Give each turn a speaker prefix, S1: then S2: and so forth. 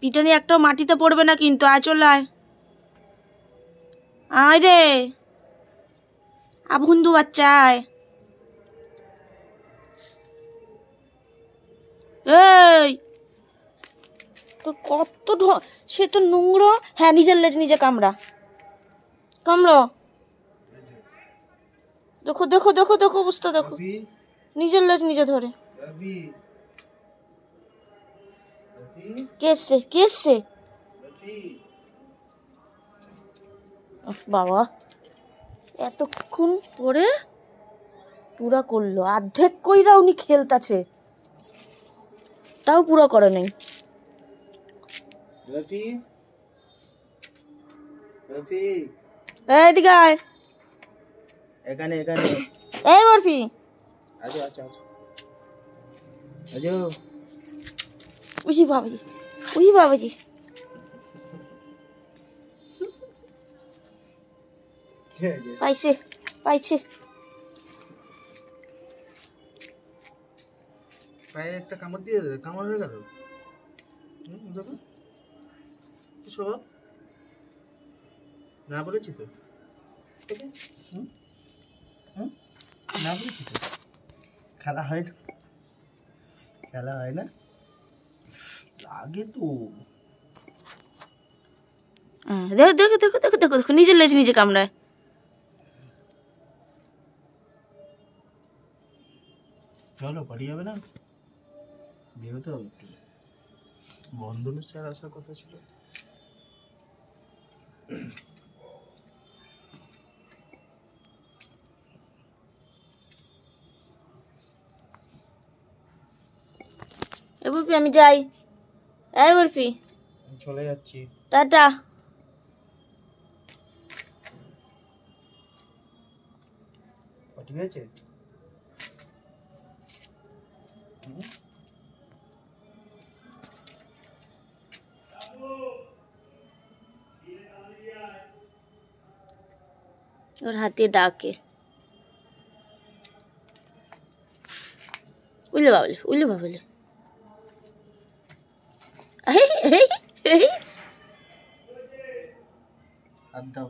S1: পিটানি একটাও মাটিতে পড়বে না কিন্তু। আয় চল আয়, আয় রে আবুন্দু বাচ্চা আয়। এই তো কত সে তো নোংরা। হ্যাঁ নিজের লেজ নিজে কামড়া, কামড়ো। দেখো দেখো দেখো দেখো অবস্থা দেখো, নিজের লেজ নিজে ধরে। কে এসছে কে এসছে? বাবা এতক্ষণ পরে পুরা করলো, অর্ধেক কইরা উনি খেলতাছে, তাও পুরো করে নাই। এদিকে আয়,
S2: এখানে এখানে।
S1: এই বরফি
S2: আচ্ছা আচ্ছা আচ্ছা আজো।
S1: উই বাবাজি, উই বাবাজি। পাইছে পাইছে।
S2: পায়ে একটা কামড় দিয়ে কামড় হয়ে গেল। দেখো কি স্বভাব, না বলেছি তো না বলেছি তো, খেলা হয় না, খেলা হয় না লাগে তো।
S1: দেখো দেখো দেখো দেখো দেখো দেখো নিজের লেজ নিজে কামড়ায়।
S2: চলো বাড়ি যাবে না, বেরোতে হবে একটু, বন্ধনের স্যার আসার কথা ছিল।
S1: এ বরফি আমি যাই। এই বরফি
S2: চলে যাচ্ছি,
S1: টাটা।
S2: ঠিক আছে।
S1: ওর হাতে ডাকে, উইলে বাবলে উইলে বাবলে।
S2: হাত দাও।